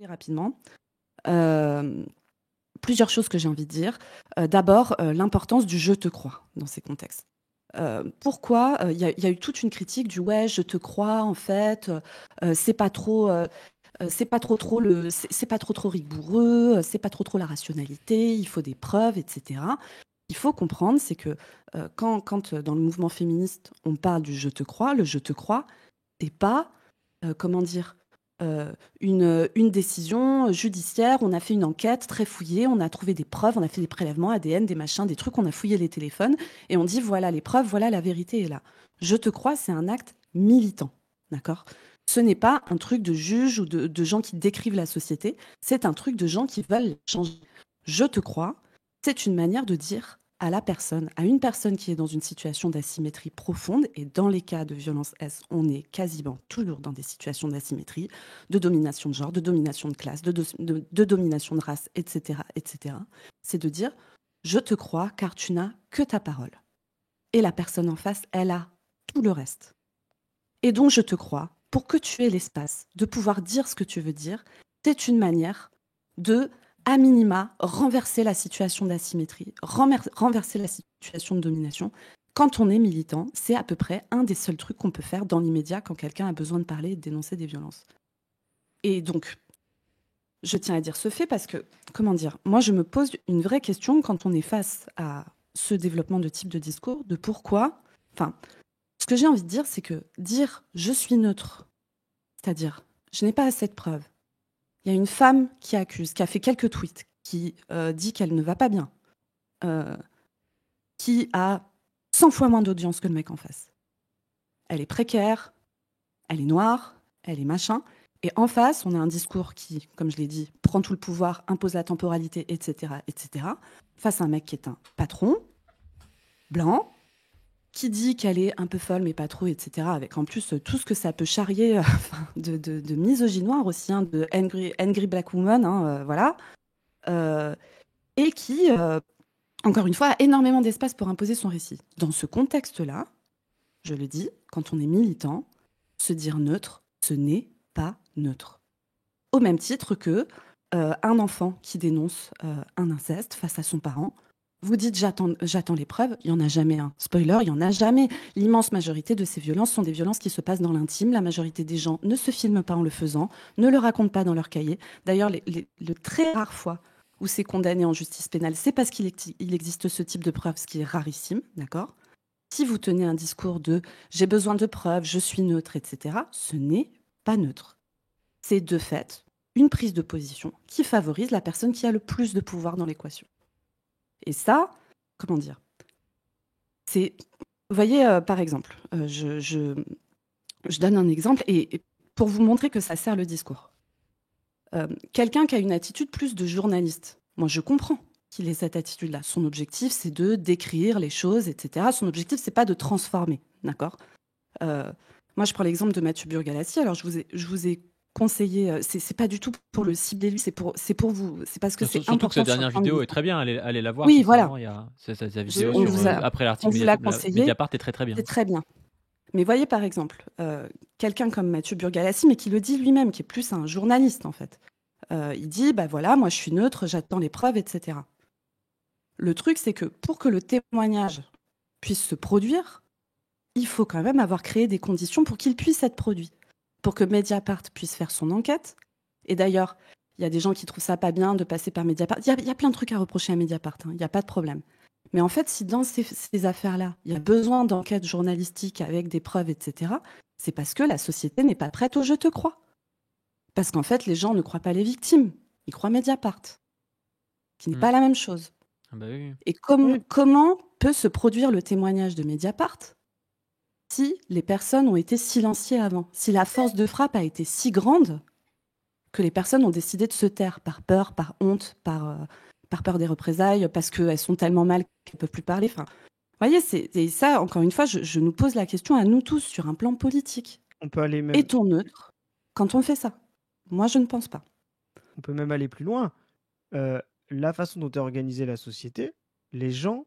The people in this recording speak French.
rapidement. Euh, Plusieurs choses que j'ai envie de dire. D'abord, l'importance du je te crois dans ces contextes. Pourquoi il y a eu toute une critique du ouais, je te crois en fait, c'est pas trop, c'est pas trop trop c'est pas trop trop rigoureux, c'est pas trop trop la rationalité, il faut des preuves, etc. Il faut comprendre, c'est que dans le mouvement féministe, on parle du je te crois, le je te crois, c'est pas comment dire, une décision judiciaire. On a fait une enquête très fouillée, on a trouvé des preuves, on a fait des prélèvements ADN, des machins, des trucs, on a fouillé les téléphones et on dit voilà les preuves, voilà la vérité est là. Je te crois, c'est un acte militant, d'accord? Ce n'est pas un truc de juge ou de gens qui décrivent la société, c'est un truc de gens qui veulent changer. Je te crois, c'est une manière de dire à la personne, à une personne qui est dans une situation d'asymétrie profonde, et dans les cas de violence S, on est quasiment toujours dans des situations d'asymétrie, de domination de genre, de domination de classe, de domination de race, etc., etc. C'est de dire, je te crois car tu n'as que ta parole. Et la personne en face, elle a tout le reste. Et donc, je te crois, pour que tu aies l'espace de pouvoir dire ce que tu veux dire, c'est une manière de, à minima, renverser la situation d'asymétrie, renverser la situation de domination. Quand on est militant, c'est à peu près un des seuls trucs qu'on peut faire dans l'immédiat quand quelqu'un a besoin de parler et de dénoncer des violences. Et donc, je tiens à dire ce fait parce que, comment dire, moi je me pose une vraie question quand on est face à ce développement de type de discours, de pourquoi, enfin, ce que j'ai envie de dire, c'est que dire je suis neutre, c'est-à-dire je n'ai pas assez de preuves. Il y a une femme qui accuse, qui a fait quelques tweets, qui dit qu'elle ne va pas bien, euh, qui a 100 fois moins d'audience que le mec en face. Elle est précaire, elle est noire, elle est machin. Et en face, on a un discours qui, comme je l'ai dit, prend tout le pouvoir, impose la temporalité, etc., etc. Face à un mec qui est un patron, blanc, qui dit qu'elle est un peu folle, mais pas trop, etc. Avec en plus tout ce que ça peut charrier de misogynoir aussi, hein, de angry black woman, hein, voilà. Euh, et qui, encore une fois, a énormément d'espace pour imposer son récit. Dans ce contexte-là, je le dis, quand on est militant, se dire neutre, ce n'est pas neutre. Au même titre que un enfant qui dénonce un inceste face à son parent, vous dites j'attends les preuves, il n'y en a jamais un. Spoiler, il n'y en a jamais. L'immense majorité de ces violences sont des violences qui se passent dans l'intime. La majorité des gens ne se filment pas en le faisant, ne le racontent pas dans leur cahier. D'ailleurs, le très rares fois où c'est condamné en justice pénale, c'est parce il existe ce type de preuve, ce qui est rarissime, d'accord? Si vous tenez un discours de j'ai besoin de preuves, je suis neutre, etc., ce n'est pas neutre. C'est de fait une prise de position qui favorise la personne qui a le plus de pouvoir dans l'équation. Et ça, comment dire, c'est, vous voyez, par exemple, je donne un exemple et pour vous montrer que ça sert le discours. Quelqu'un qui a une attitude plus de journaliste, moi je comprends qu'il ait cette attitude-là. Son objectif, c'est de décrire les choses, etc. Son objectif, c'est pas de transformer, d'accord? Euh, Moi, je prends l'exemple de Mathieu Burgalassi. Alors, je vous ai conseillé, c'est pas du tout pour le cibler lui, c'est pour vous, c'est parce que c'est Surtout que sa important sur le dernière plan vidéo est militaire. très bien, allez la voir, Oui, voilà, sincèrement, il y a sa vidéo on sur, vous a, après on l'article vous l'a conseillé, Mediapart est très très c'est bien. très bien. Mais voyez, par exemple, quelqu'un comme Mathieu Burgalassi, mais qui le dit lui-même, qui est plus un journaliste en fait. Il dit, bah voilà, moi je suis neutre, j'attends les preuves, etc. Le truc, c'est que pour que le témoignage puisse se produire, il faut quand même avoir créé des conditions pour qu'il puisse être produit, pour que Mediapart puisse faire son enquête. Et d'ailleurs, il y a des gens qui trouvent ça pas bien de passer par Mediapart. Il y a plein de trucs à reprocher à Mediapart, hein, il n'y a pas de problème. Mais en fait, si dans ces affaires-là, il y a besoin d'enquêtes journalistiques avec des preuves, etc., c'est parce que la société n'est pas prête au je te crois. Parce qu'en fait, les gens ne croient pas les victimes, ils croient Mediapart, qui n'est Mm. pas la même chose. Ah bah oui. Et Oui. comment peut se produire le témoignage de Mediapart si les personnes ont été silenciées avant, si la force de frappe a été si grande que les personnes ont décidé de se taire par peur, par honte, par peur des représailles, parce qu'elles sont tellement mal qu'elles ne peuvent plus parler. Enfin, vous voyez, et ça, encore une fois, je nous pose la question à nous tous sur un plan politique. On peut aller même, Est-on neutre quand on fait ça? Moi, je ne pense pas. on peut même aller plus loin. La façon dont est organisée la société, les gens